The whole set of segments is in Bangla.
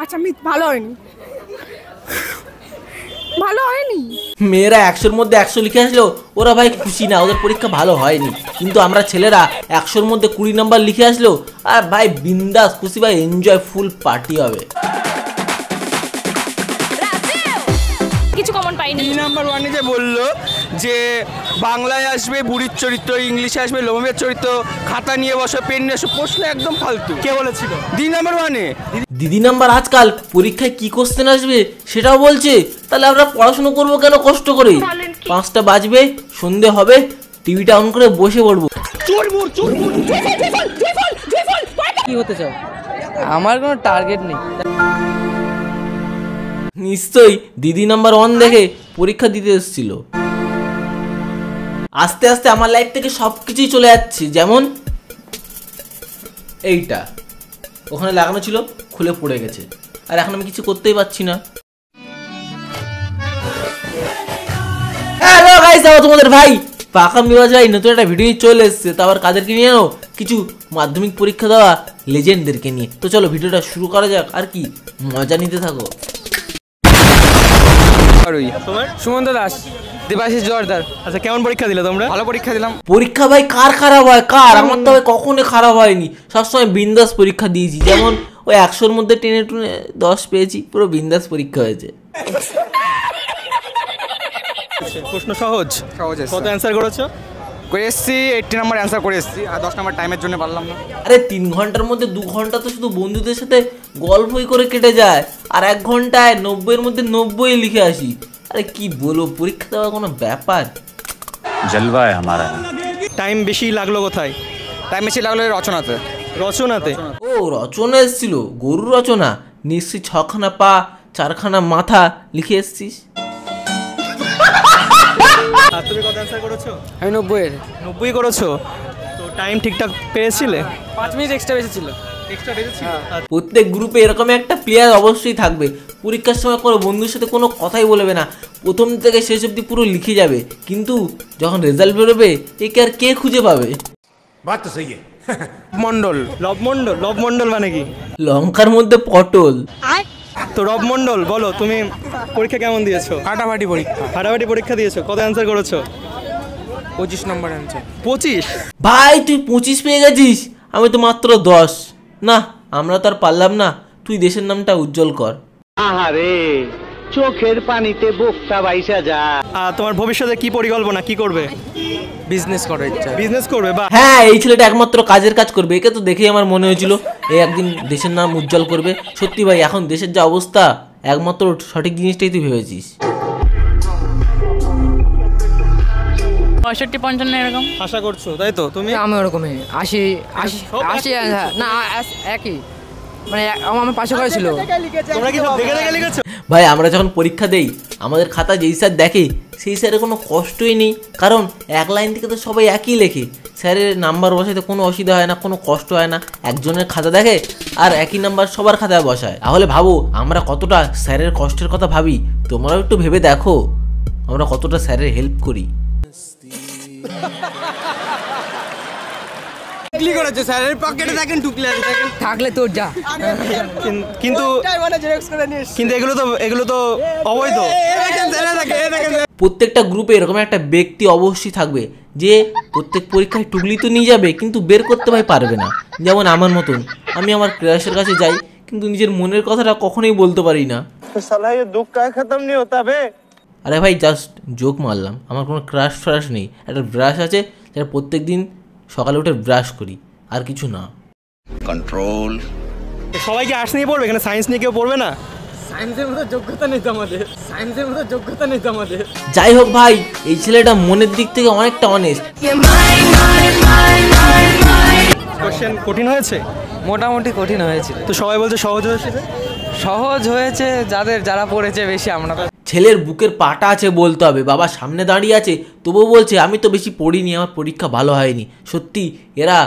আচ্ছা ভালো হয়নি, ভালো হয়নি। মেয়েরা 100-র মধ্যে 100 লিখে আসলো, ওরা ভাই খুশি না, ওদের পরীক্ষা ভালো হয়নি। কিন্তু আমরা ছেলেরা 100-র মধ্যে 20 নাম্বার লিখে আসলো, আর ভাই বিন্দাস খুশি, ভাই এনজয়, ফুল পার্টি হবে। কিছু কমন পাইনি। 3 নাম্বার ওয়ানে যে বললো যে বাংলায় আসবে বুড়ির চরিত্র, ইংলিশে আসবে লোমের চরিত্র, খাতা নিয়ে বসো, পেন নিয়ে এসো, প্রশ্ন একদম ফালতু। কে বলেছিল? 2 নাম্বার ওয়ানে। দিদি নাম্বার আজকাল পরীক্ষায় কি কোশ্চেন আসবে সেটাও বলছে। তাহলে আমরা পড়াশোনা করবো কেন কষ্ট করে? 5টা বাজবে, সন্ধে হবে, টিভিটা অন করে বসে পড়বো। কি হতে চাও? আমার কোনো টার্গেট নেই। নিশ্চয়ই দিদি নাম্বার 1 দেখে পরীক্ষা দিতে এসেছিল। আস্তে আস্তে আমার লাইফ থেকে সবকিছুই চলে যাচ্ছে। যেমন এইটা ওখানে লাগানো ছিল, খুলে পড়ে গেছে, আর এখন আমি কিছু করতেই পারছি না। হ্যালো গাইস, তোমাদের ভাই পাকা মিরাজ ভাই নতুন একটা ভিডিও নিয়ে চলে এসেছে। তো আবার কাদেরকে নিয়ে নাও? কিছু মাধ্যমিক পরীক্ষা দেওয়া লেজেন্ডদেরকে নিয়ে। তো চলো ভিডিওটা শুরু করা যাক, আর কি মজা নিতে থাকো। সুমন্ত দাস, দেবাশিস জোয়ারদার। আচ্ছা, কেমন পরীক্ষা দিলে তোমরা? ভালো পরীক্ষা দিলাম। পরীক্ষা ভাই কার খারাপ হয়? কার? আমার তো ভাই কখনো খারাপ হয়নি, সবসময় বিন্দাস পরীক্ষা দিয়েছি। যেমন ওই 100-র মধ্যে 10 পেয়েছি, পুরো বিন্দাস পরীক্ষা হয়েছে। প্রশ্ন সহজ সহজ। কত অ্যান্সার করেছো? করে এসছি 80 নাম্বার অ্যান্সার করে এসছি, আর 10 নাম্বার টাইমের জন্য পারলাম না। আরে 3 ঘন্টার মধ্যে 2 ঘন্টা তো শুধু বন্ধুদের সাথে গল্পই করে কেটে যায়, আর 1 ঘন্টায় 90-এর মধ্যে 90 লিখে আসি। আরে কি বলবো, পরীক্ষা দেওয়া কোনো ব্যাপার? জলবায় আমারা। টাইম বেশি লাগলো কোথায়? টাইম বেশি লাগলো রচনাতে। রচনাতে? ও রচনা এসেছিল, গরু রচনা। নিশ্চয়ই 6খানা পা 4খানা মাথা লিখে এসছিস। তুমি কত অ্যান্সার করেছো? আমি 90-এর 90 করেছো। তো টাইম ঠিকঠাক পেয়েছিলে? 5 মিনিট এক্সট্রা বেঁচেছিল। এক্সট্রা বেঁচেছিল। প্রত্যেক গ্রুপে এরকম একটা প্লেয়ার অবশ্যই থাকবে, পরীক্ষার সময় কোনো বন্ধুর সাথে কোনো কথাই বলবে না, প্রথম থেকে শেষ অবধি পুরো লিখে যাবে। কিন্তু যখন রেজাল্ট বেরোবে একে আর কে খুঁজে পাবে? বাত তো সহি মন্ডল, লবমন্ডল। লবমন্ডল মানে কি? লঙ্কার মধ্যে পটল। তো রবমন্ডল, বলো তুমি পরীক্ষা কেমন দিয়েছো? ফাটাফাটি পরীক্ষা। ফাটাফাটি পরীক্ষা দিয়েছো। কত অ্যান্সার করেছো? 25 নম্বর অ্যান্সার। 25? ভাই তুই 25 পেয়ে গেছিস, আমি তো মাত্র 10। না, আমরা তো আর পারলাম না। তুই দেশের নামটা উজ্জ্বল কর। আহারে, চোখের পানিতে বোকটা বাইসা যা। তোমার ভবিষ্যতে কি পরিকল্পনা, কি করবে? বিজনেস করার ইচ্ছা। বিজনেস করবে? বা হ্যাঁ, এই ছেলেটা একমাত্র কাজের কাজ করবে। একে তো দেখেই আমার মনে হয়েছিল এই একদিন দেশের নাম উজ্জ্বল করবে। সত্যি ভাই, এখন দেশের যা অবস্থা, একমাত্র সঠিক জিনিসটাই তুই ভেবেছিস। 65-55 এরকম আশা করছো, তাই তো? তুমি? আমি ওরকমই 80 না, একই, মানে আমার পাশে করে ছিল। তোমরা কি দেখে দেখে লিখেছো? ভাই আমরা যখন পরীক্ষা দেই, আমাদের খাতা যেই স্যার দেখে সেই স্যারের কোনো কষ্টই নেই, কারণ 1 লাইন থেকে তো সবাই একই লেখে। স্যারের নাম্বার বসাইতে কোনো অসুবিধা হয় না, কোনো কষ্ট হয় না। একজনের খাতা দেখে আর একই নাম্বার সবার খাতায় বসায়। তাহলে ভাবো আমরা কতটা স্যারের কষ্টের কথা ভাবি। তোমরাও একটু ভেবে দেখো আমরা কতটা স্যারের হেল্প করি। কি করেছো? স্যারের পকেটে দেখেন ঢুকলে থাকলে তোর যা। কিন্তু এগুলো তো অবৈধ। প্রত্যেকটা গ্রুপে এরকম একটা ব্যক্তি অবশ্যই থাকবে যে প্রত্যেক পরীক্ষায় টুকলি তো নিয়ে যাবে, কিন্তু বের করতে ভাই পারবে না। যেমন আমার মতন, আমি আমার ক্রাশের কাছে যাই, কিন্তু নিজের মনের কথাটা কখনোই বলতে পারি না। আরে ভাই জাস্ট জোক মারলাম, আমার কোনো ক্রাশ ফ্রাশ নেই। একটা ব্রাশ আছে যেটা প্রত্যেক দিন সকালে উঠে ব্রাশ করি, আর কিছু না। কন্ট্রোল। সবাই কি আর্টস নিয়ে পড়বে? এখানে সায়েন্স নিয়ে কেউ পড়বে না? সায়েন্সের মতো যোগ্যতা নেই তো আমাদের। যাই হোক ভাই, এই ছেলেটা মনের দিক থেকে অনেকটা অনেস্ট। কোশ্চেন কঠিন হয়েছে? মোটামুটি কঠিন হয়েছিল। তো সবাই বলছে সহজ হয়েছে। সহজ হয়েছে যারা পড়েছে বেশি। আমরা ছেলের বুকের পাটা আছে বলতে হবে। বাবা সামনে দাঁড়িয়ে আছে, তবুও বলছে আমি তো বেশি পড়িনি, আমার পরীক্ষা ভালো হয়নি। সত্যি এরা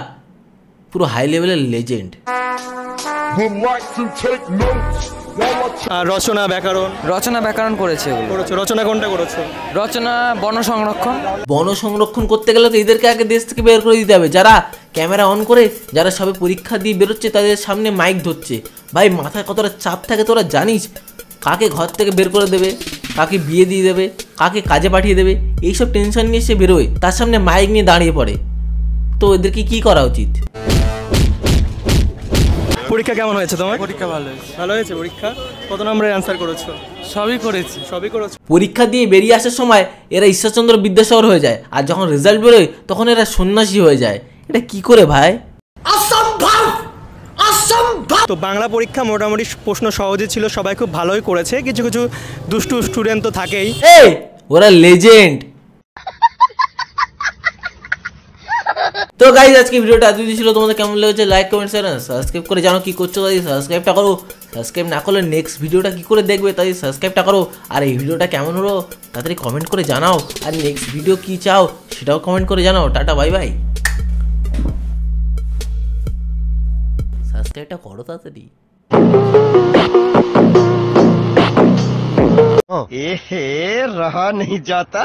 পুরো হাই লেভেলের লেজেন্ড। আর রচনা ব্যাকরণ করেছে। রচনা কোনটা করেছো? রচনা বন সংরক্ষণ। বন সংরক্ষণ করতে গেলে তো এদেরকে আগে দেশ থেকে বের করে দিতে হবে, যারা ক্যামেরা অন করে যারা সবে পরীক্ষা দিয়ে বেরোচ্ছে তাদের সামনে মাইক ধরছে। ভাই মাথায় কতটা চাপ থাকে তোরা জানিস? কাকে ঘর থেকে বের করে দেবে, কাকে বিয়ে দিয়ে দেবে, কাকে কাজে পাঠিয়ে দেবে, এইসব টেনশন নিয়ে সে বেরোয়, তার সামনে মাইক নিয়ে দাঁড়িয়ে পড়ে। তো এদেরকে কি করা উচিত? পরীক্ষা কেমন হয়েছে তোমার? পরীক্ষা ভালো হয়েছে। পরীক্ষা কত নম্বরের অ্যান্সার করেছো? সবই করেছো। পরীক্ষা দিয়ে বেরিয়ে আসার সময় এরা ঈশ্বরচন্দ্র বিদ্যাসাগর হয়ে যায়, আর যখন রেজাল্ট বেরোয় তখন এরা সন্ন্যাসী হয়ে যায়। এটা কি করে ভাই? তো বাংলা পরীক্ষা মোটামুটি প্রশ্ন সহজে ছিল, সবাই খুব ভালোই করেছে, কিছু কিছু দুষ্টু স্টুডেন্ট তো থাকেই। এই ওরা লেজেন্ড। তো গাইজ আজকে ভিডিওটা এতই ছিল, তোমাদের কেমন লেগেছে লাইক কমেন্ট শেয়ার সাবস্ক্রাইব করে জানো কি করছো তাই সাবস্ক্রাইবটা করো। সাবস্ক্রাইব না করলে নেক্সট ভিডিওটা কি করে দেখবে, তাই সাবস্ক্রাইবটা করো। আর এই ভিডিওটা কেমন হলো তাড়াতাড়ি কমেন্ট করে জানাও, আর নেক্সট ভিডিও কি চাও সেটাও কমেন্ট করে জানাও। Tata bye bye. সাবস্ক্রাইবটা করো তাড়াতাড়ি। रहा नहीं जाता।